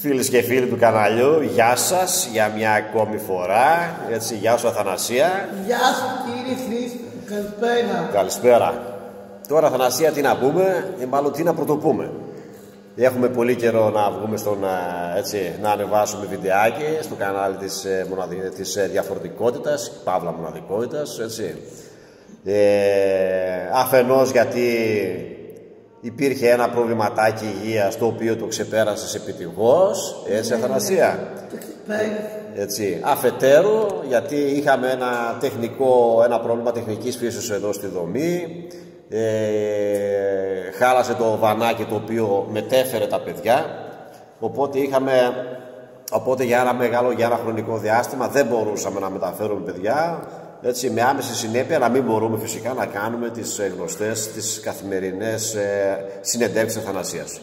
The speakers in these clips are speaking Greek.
Φίλες και φίλοι του καναλιού, γεια σας για μια ακόμη φορά. Έτσι, γεια σου Αθανασία. Γεια σου κύριε Χρήστο, καλησπέρα. Καλησπέρα. Τώρα Αθανασία τι να πούμε, μάλλον τι να πρωτοπούμε. Έχουμε πολύ καιρό να βγούμε έτσι, να ανεβάσουμε βιντεάκι στο κανάλι της διαφορετικότητας, παύλα μοναδικότητας, έτσι. Αφενός γιατί υπήρχε ένα προβληματάκι υγείας το οποίο το ξεπέρασες επιτυχώς, έτσι Αθανασία. Έτσι. Αφετέρου γιατί είχαμε ένα πρόβλημα τεχνικής φύσεως εδώ στη δομή. Χάλασε το βανάκι το οποίο μετέφερε τα παιδιά, οπότε για ένα χρονικό διάστημα δεν μπορούσαμε να μεταφέρουμε παιδιά, έτσι, με άμεση συνέπεια να μην μπορούμε φυσικά να κάνουμε τις γνωστές, τις καθημερινές συνεντεύξεις Αθανασίας.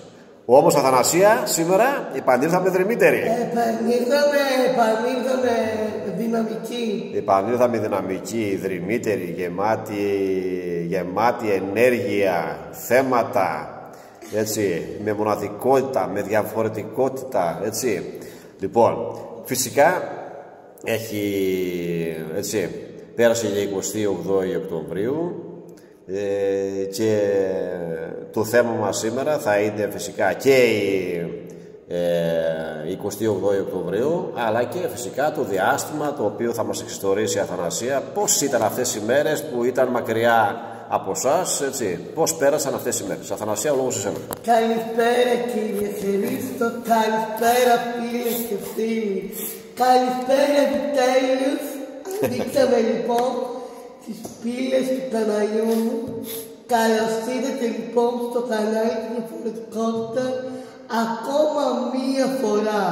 Όμως Αθανασία σήμερα επανήλθαμε δρυμύτεροι. Επανήλθαμε δυναμική. Επανήλθαμε δυναμική, δρυμύτερη, γεμάτη ενέργεια, θέματα, έτσι, με μοναδικότητα, με διαφορετικότητα, έτσι. Λοιπόν, φυσικά πέρασε για 28 Οκτωβρίου και το θέμα μας σήμερα θα είναι φυσικά και η 28 Οκτωβρίου, αλλά και φυσικά το διάστημα το οποίο θα μας εξιστορήσει η Αθανασία, πώς ήταν αυτές οι μέρες που ήταν μακριά από εσάς, έτσι, πώς πέρασαν αυτές οι μέρες. Αθανασία, ο λόγος σε εσένα. Καλησπέρα κύριε Χρήστο, καλησπέρα φίλες και φίλοι, καλησπέρα επιτέλους. Δείξαμε λοιπόν τις πύλες του καναλιού μου. Καλώς ήρθατε λοιπόν στο κανάλι της διαφορετικότητας ακόμα μία φορά.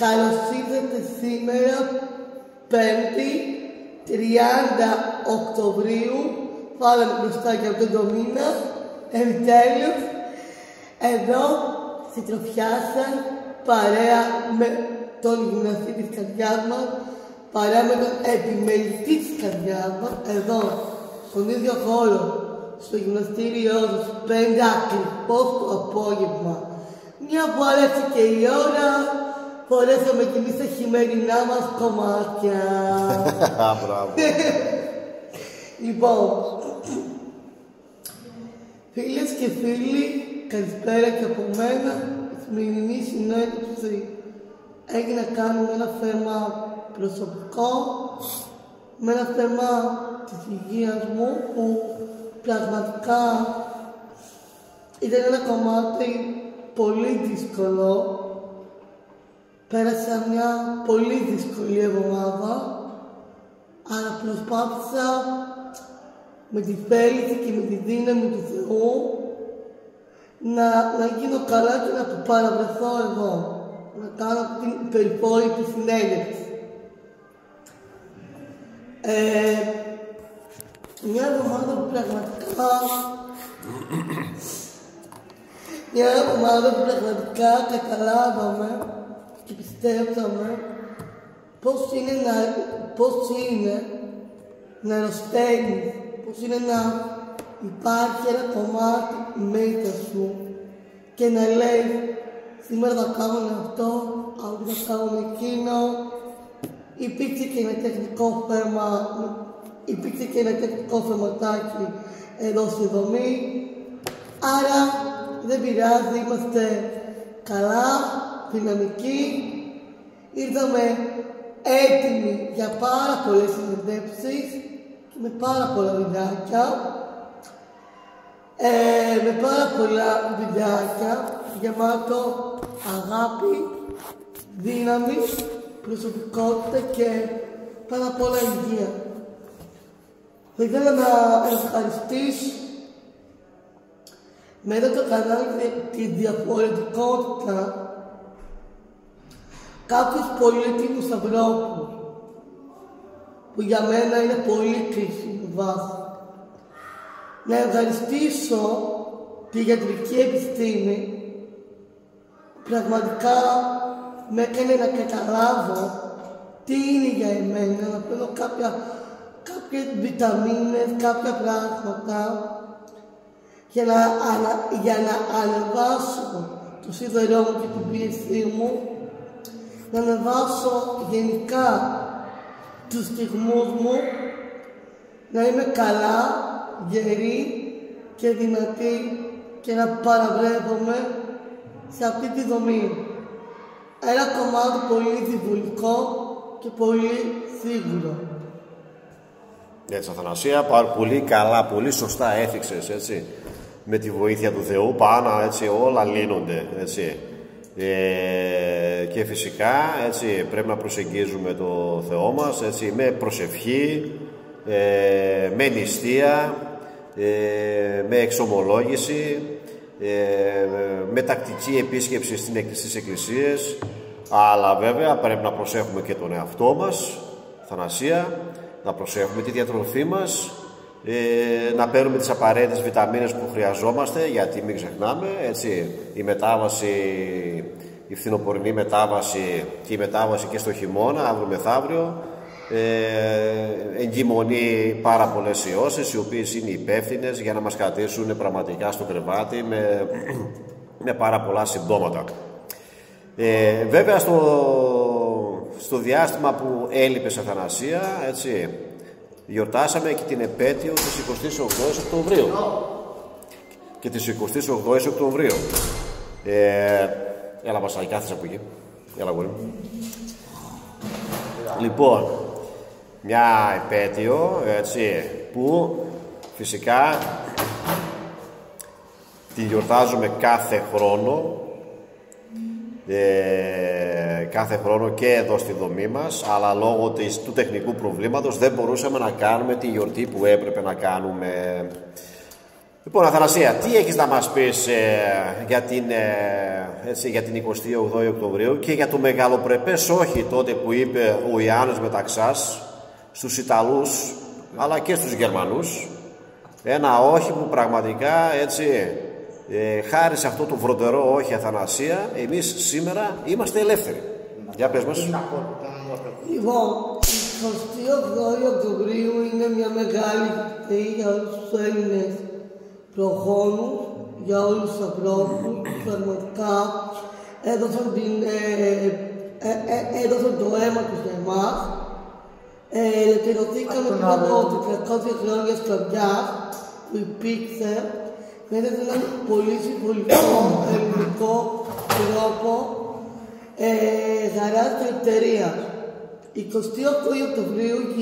Καλώς ήρθατε σήμερα 5η 30 Οκτωβρίου. Βάλαμε μπροστά για αυτόν τον μήνα. Επιτέλους εδώ στη τροφιά σας, παρέα με τον γυμναστή της καρδιάς μας, παρέα με τον επιμελητή της καρδιάς μας, εδώ στον ίδιο χώρο, στο γυμναστήριό τους, 5 ακριβώς το απόγευμα. Μια φορά έτσι και η ώρα, φορέσαμε κι εμείς τα χειμερινά μας κομμάτια. Μπράβο. Λοιπόν, φίλες και φίλοι, καλησπέρα και από μένα. Η σημερινή συνέντευξη έγινε να κάνουμε ένα θέμα προσωπικό, με ένα θέμα της υγείας μου που πραγματικά ήταν ένα κομμάτι πολύ δύσκολο. Πέρασα μια πολύ δύσκολη εβδομάδα, αλλά προσπάθησα με τη θέληση και με τη δύναμη του Θεού να γίνω καλά και να του παραβρεθώ εδώ, να κάνω την περιφόρητη συνέντευξη. Μια εβδομάδα που πραγματικά καταλάβαμε και πιστεύαμε πώς είναι να αρρωσταίνεις, πώς είναι να υπάρχει ένα κομμάτι μέσα σου και να λέει σήμερα θα κάνουμε αυτό, αύριο θα κάνουμε εκείνο. Υπήρξε και ένα τεχνικό θεματάκι εδώ στη δομή, άρα δεν πειράζει, είμαστε καλά, δυναμικοί. Ήρθαμε έτοιμοι για πάρα πολλές συνεντεύξεις και με πάρα πολλά βιντεάκια. Γεμάτο αγάπη, δύναμη, προσωπικότητα και πάρα πολλά υγεία. Θα ήθελα να ευχαριστήσω μέσα το κανάλι τη διαφορετικότητα κάποιους πολύτιμους ανθρώπους που για μένα είναι πολύ κρίσιμη βάση. Να ευχαριστήσω τη γιατρική επιστήμη που πραγματικά με έκανε να καταλάβω τι είναι για εμένα, να παίρνω κάποιες βιταμίνες, κάποια πράγματα για να ανεβάσω το σίδερό μου και την πίεσή μου, να ανεβάσω γενικά τους στιγμούς μου, να είμαι καλά, γερή και δυνατή και να παραβρέδομαι σε αυτή τη δομή. Ένα κομμάτι πολύ συμβολικό και πολύ σίγουρο. Έτσι, Αθανασία, πολύ καλά, πολύ σωστά έθιξες, έτσι. Με τη βοήθεια του Θεού πάνω, έτσι, όλα λύνονται, έτσι. Και φυσικά, έτσι, πρέπει να προσεγγίζουμε το Θεό μας, έτσι, με προσευχή, με νηστεία, με εξομολόγηση, με τακτική επίσκεψη στις εκκλησίες, αλλά βέβαια πρέπει να προσέχουμε και τον εαυτό μας, Αθανασία, να προσέχουμε τη διατροφή μας, να παίρνουμε τις απαραίτητες βιταμίνες που χρειαζόμαστε, γιατί μην ξεχνάμε, έτσι, η μετάβαση, η φθινοπορεινή μετάβαση και η μετάβαση και στο χειμώνα, αύριο μεθαύριο, εγκυμονεί πάρα πολλές ιώσεις, οι οποίες είναι υπεύθυνες για να μας κρατήσουν πραγματικά στο κρεβάτι με πάρα πολλά συμπτώματα. Βέβαια στο διάστημα που έλειπες, Αθανασία, έτσι, γιορτάσαμε και την επέτειο της 28ης Οκτωβρίου. Και της 28ης Οκτωβρίου. Έλα Βασίλη, κάθεσαι από εκεί. Έλα γόρι μου. Λοιπόν, μια επέτειο, έτσι, που φυσικά τη γιορτάζουμε κάθε χρόνο, και εδώ στη δομή μας, αλλά λόγω του τεχνικού προβλήματος δεν μπορούσαμε να κάνουμε τη γιορτή που έπρεπε να κάνουμε. Λοιπόν, Αθανασία, τι έχεις να μας πεις για την 28η Οκτωβρίου και για το μεγαλοπρεπές όχι τότε που είπε ο Ιάννης Μεταξάς στους Ιταλούς αλλά και στους Γερμανούς, ένα όχι που πραγματικά, έτσι, χάρη σε αυτό το βροντερό όχι, Αθανασία, εμείς σήμερα είμαστε ελεύθεροι. Για πες μας. Λοιπόν, η 28η Οκτωβρίου είναι μια μεγάλη γιορτή για όλους τους Έλληνες προχώνους, για όλους τους ανθρώπους που πραγματικά έδωσαν το αίμα τους για εμάς. Ελευθερωθήκαμε πριν από 400 χρόνια σκλαβιάς που υπήρξε μέσα σε έναν πολύ συμβολικό ελληνικό τρόπο χαράς και ελευθερίας. 28 Οκτωβρίου 1940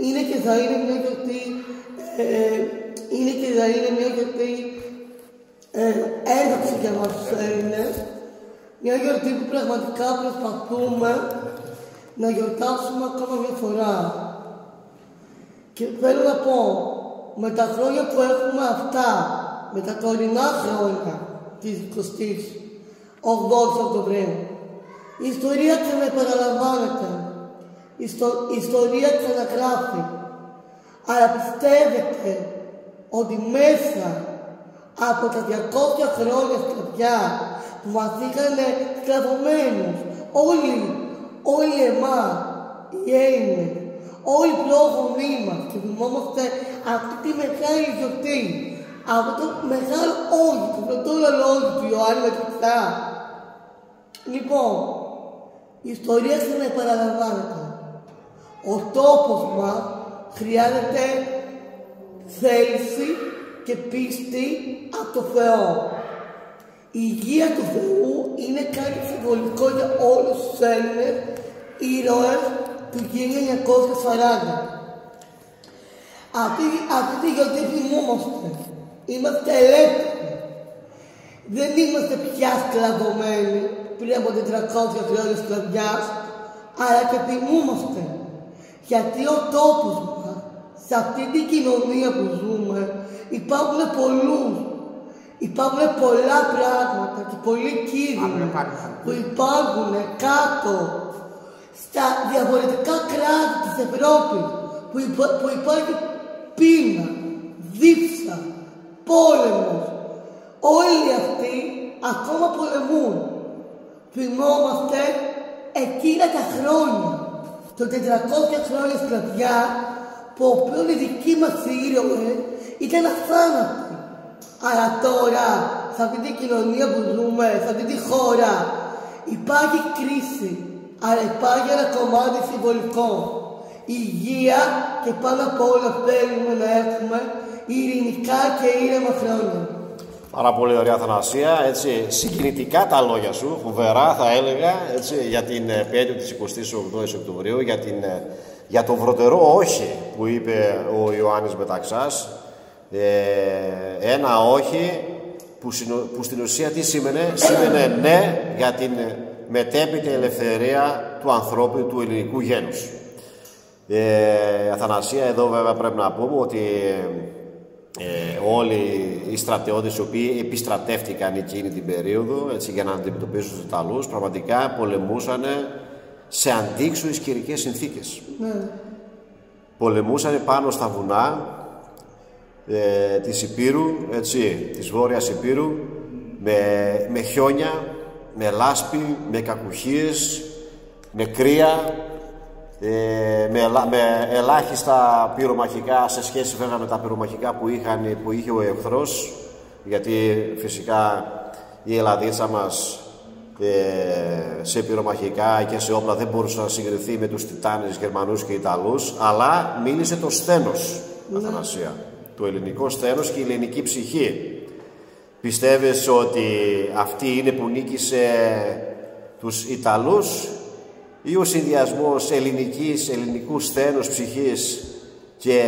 είναι και θα είναι μια γιορτή ένταξη για μας τους Έλληνες, μια γιορτή που πραγματικά προσπαθούμε να γιορτάσουμε ακόμα μια φορά. Και θέλω να πω, με τα χρόνια που έχουμε αυτά, με τα τωρινά χρόνια της 28ης Οκτωβρίου, η ιστορία ξαναεπαναλαμβάνεται, η ιστορία ξαναγράφει. Αλλά πιστεύετε ότι μέσα από τα 200 χρόνια σκλαβιά που μας είχαν σκλαβωμένους, όλοι εμάς, οι Έλληνες, όλοι οι πρόγονοί μας, και θυμόμαστε αυτή τη μεγάλη γιορτή, αυτό το μεγάλο όχι, το πρωτόλο λόγο του Ιωάννη Μεταξά. Λοιπόν, η ιστορία ξαναεπαναλαμβάνεται. Ο τόπος μας χρειάζεται θέληση και πίστη από το Θεό. Η υγεία του Θεού είναι κάτι συμβολικό για όλους τους Έλληνες ήρωες του 1940. Αυτή τη γιορτή θυμόμαστε. Είμαστε ελεύθεροι. Δεν είμαστε πια σκλαβωμένοι πριν από 400 χρόνια σκλαβιάς, αλλά και θυμόμαστε. Γιατί ο τόπος μας, σε αυτή την κοινωνία που ζούμε, υπάρχουν πολλά πράγματα και πολλοί κίνδυνοι που υπάρχουν κάτω στα διαφορετικά κράτη της Ευρώπης, που υπάρχει πείνα, δίψα, πόλεμος. Όλοι αυτοί ακόμα πολεμούν. Θυμόμαστε εκείνα τα χρόνια, των 400 χρόνια σκλαβιά, που οι δικοί μας ήρωες ήταν αθάνατοι. Αλλά τώρα, σε αυτή την κοινωνία που ζούμε, σε αυτή τη χώρα, υπάρχει κρίση. Αλλά υπάρχει ένα κομμάτι συμβολικό. Η υγεία και πάνω απ' όλα θέλουμε να έχουμε ειρηνικά και ήρεμα χρόνια. Πάρα πολύ ωραία, Αθανασία, έτσι, συγκινητικά τα λόγια σου, φοβερά θα έλεγα, έτσι, για την επέτειο της 28ης Οκτωβρίου, για το βροντερό όχι που είπε ο Ιωάννης Μεταξάς, ένα όχι που στην ουσία τι σήμαινε ναι για την μετέπειτη ελευθερία του ανθρώπου, του ελληνικού γένους. Αθανασία, εδώ βέβαια πρέπει να πούμε ότι όλοι οι στρατιώτες οι οποίοι επιστρατεύτηκαν εκείνη την περίοδο, έτσι, για να αντιμετωπίσουν τους Ιταλούς, πραγματικά πολεμούσαν σε αντίξωες καιρικές συνθήκες. Πολεμούσαν πάνω στα βουνά της Ηπείρου, έτσι, της Βόρειας Ηπείρου, με χιόνια, με λάσπη, με κακουχίες, με κρύα, με ελάχιστα πυρομαχικά σε σχέση βέβαια με τα πυρομαχικά που είχε ο εχθρός, γιατί φυσικά η Ελλαδίτσα μας σε πυρομαχικά και σε όπλα δεν μπορούσε να συγκριθεί με τους Τιτάνες, Γερμανούς και Ιταλούς, αλλά μίλησε το σθένος, Αθανασία, το ελληνικό σθένος και η ελληνική ψυχή. Πιστεύεις ότι αυτή είναι που νίκησε τους Ιταλούς, ή ο συνδυασμός ελληνικού σθένους, ψυχής και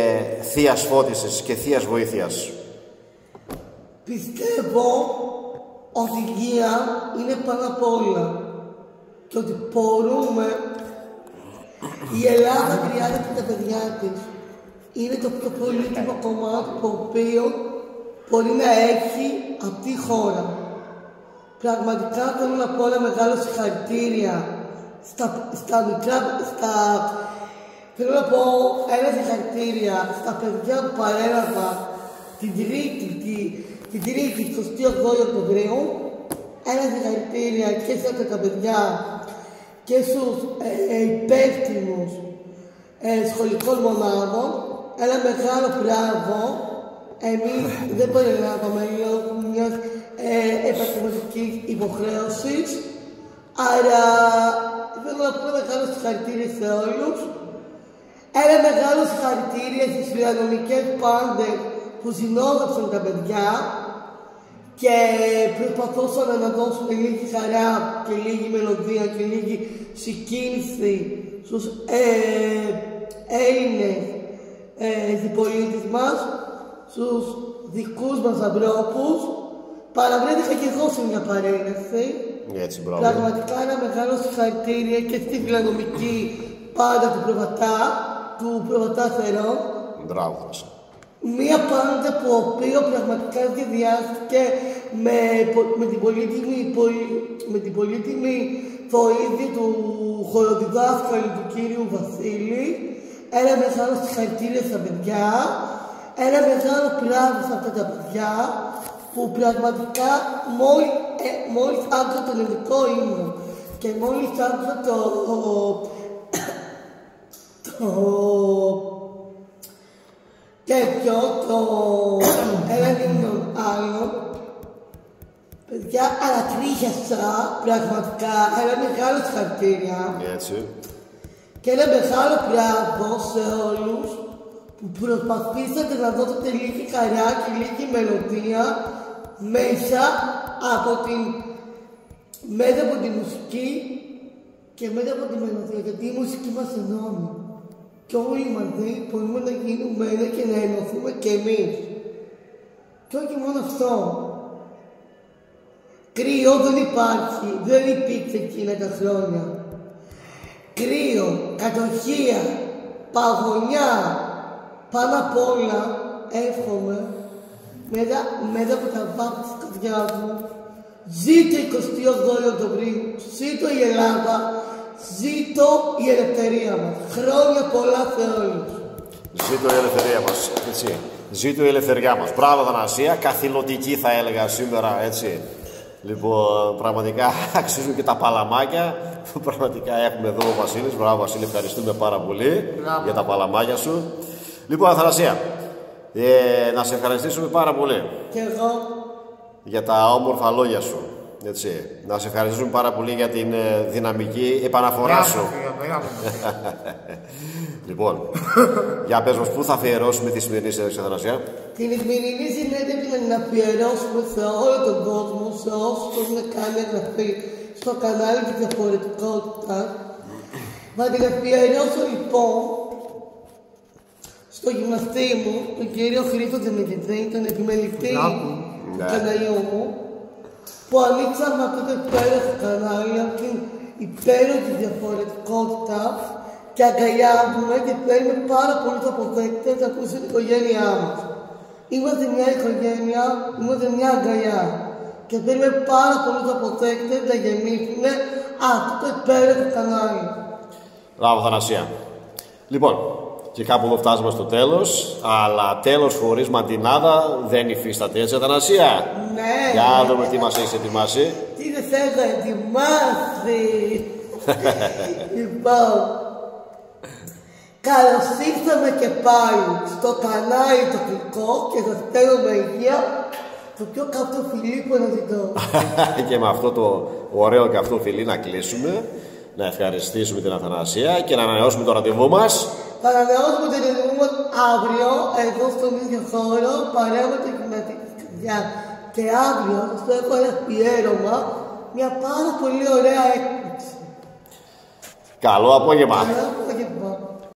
θείας φώτισης και θείας βοήθειας? Πιστεύω ότι η υγεία είναι πάνω απ' όλα και ότι μπορούμε, η Ελλάδα χρειάζεται τα παιδιά της. Είναι το πιο πολύτιμο κομμάτι το οποίο μπορεί να έχει αυτή η χώρα. Πραγματικά θέλω να πω ένα μεγάλο συγχαρητήρια θέλω να πω ένα συγχαρητήρια στα παιδιά που παρέλαβα την Τρίτη, 28 Οκτωβρίου. Ένα συγχαρητήρια και σε αυτά τα παιδιά και στους υπεύθυνους σχολικών μονάδων. Ένα μεγάλο μπράβο. Εμείς δεν περιλάβαμε λόγω μιας επαγγελματικής υποχρέωσης. Άρα θέλω να πω ένα μεγάλο συγχαρητήρια σε όλους. Ένα μεγάλο συγχαρητήρια στις φιλαρμονικές πάντες που συνόδευσαν τα παιδιά και προσπαθούσαν να δώσουν λίγη χαρά και λίγη μελωδία και λίγη συγκίνηση στους Έλληνες συμπολίτες μας, στους δικούς μας ανθρώπους. Παραβρέθηκα και εγώ σε μια παρέλαση. Πραγματικά ένα μεγάλο συγχαρητήρια και στη φιλανομική πάντα του Προβατά Θερό. Μπράβο. Μία πάντα που ο οποίο πραγματικά σχεδιάστηκε με την πολύτιμη βοήθεια του χοροδιδάσκαλου του κύριου Βασίλη. Ένα μεγάλο συγχαρητήρια στα παιδιά. Ένα μεγάλο μπράβο σε αυτά τα παιδιά που πραγματικά μόλις άκουσα το ελληνικό ύμνο και μόλις άκουσα έναν ύμνο άλλο, παιδιά, ανατρίχιασα πραγματικά. Ένα μεγάλο συγχαρητήρια και ένα μεγάλο μπράβο σε όλους που προσπαθήσατε να δώσετε λίγη χαρά και λίγη μελωδία μέσα από τη μουσική και μέσα από τη μελωδία, γιατί η μουσική μας ενώνει και όλοι μαζί μπορούμε να γίνουμε ένα και να ενωθούμε κι εμείς. Και όχι μόνο αυτό. Κρύο δεν υπήρξε εκείνα τα χρόνια. Κρύο, κατοχία, παγωνιά, πάνω απ' όλα εύχομαι μέσα από τα βάθη της καρδιάς μου, ζήτω 28 Οκτωβρίου, ζήτω η Ελλάδα, ζήτω η ελευθερία μας. Χρόνια πολλά σε όλους. Ζήτω η ελευθερία μας, έτσι. Ζήτω η ελευθεριά μας. Μπράβο, Αθανασία, καθηλωτική θα έλεγα σήμερα, έτσι. Λοιπόν, πραγματικά αξίζουν και τα παλαμάκια που πραγματικά έχουμε εδώ ο Βασίλης. Μπράβο, Βασίλη, ευχαριστούμε πάρα πολύ για τα παλαμάκια σου. Λοιπόν, Αθανασία, Να σε ευχαριστήσουμε πάρα πολύ. Και εγώ. Για τα όμορφα λόγια σου. Έτσι. Να σε ευχαριστήσουμε πάρα πολύ για την δυναμική επαναφορά σου. Λοιπόν, για πες μας, πού θα αφιερώσουμε τη σημερινή συνέντευξη, Αθανασία? Την σημερινή συνέντευξη να την αφιερώσουμε σε όλο τον κόσμο, σε όσους έχουν κάνει εγγραφή στο κανάλι της διαφορετικότητας. Θα την αφιερώσω λοιπόν στο γυμναστή μου, τον κύριο Χρήστο Δημητρή, τον επιμελητή του καναλιού μου, που ανοίξαμε αυτό το υπέροχο κανάλι από την υπέροχη διαφορετικότητα και αγκαλιάζουμε και παίρνουμε πάρα πολλούς αποδέκτες να ακούσουν την οικογένειά μας. Είμαστε μια οικογένεια, είμαστε μια αγκαλιά και παίρνουμε πάρα πολλούς αποδέκτες να γεμίσουν αυτό το υπέροχο κανάλι. Μπράβο, Αθανασία. Λοιπόν, και κάπου εδώ φτάσαμε στο τέλος, αλλά τέλος χωρίς μαντινάδα δεν υφίσταται, έτσι, Αθανασία? Ναι. Για να δούμε τι μας έχεις ετοιμάσει. Τι δεν έχω ετοιμάσει. Λοιπόν, καλώς ήρθαμε και πάλι στο κανάλι το γλυκό και σας θέλω με υγεία το πιο καυτό φιλί που αναζητώ. Και με αυτό το ωραίο καυτό φιλί να κλείσουμε, να ευχαριστήσουμε την Αθανασία και να ανανεώσουμε το ραντεβού μας. Θα ανανεώσουμε το ραντεβού μας αύριο, εδώ στον ίδιο χώρο, παρέα με το γυμναστική της καρδιάς. Και αύριο θα έχω ένα αφιέρωμα, μια πάρα πολύ ωραία έκπληξη. Καλό απόγευμα.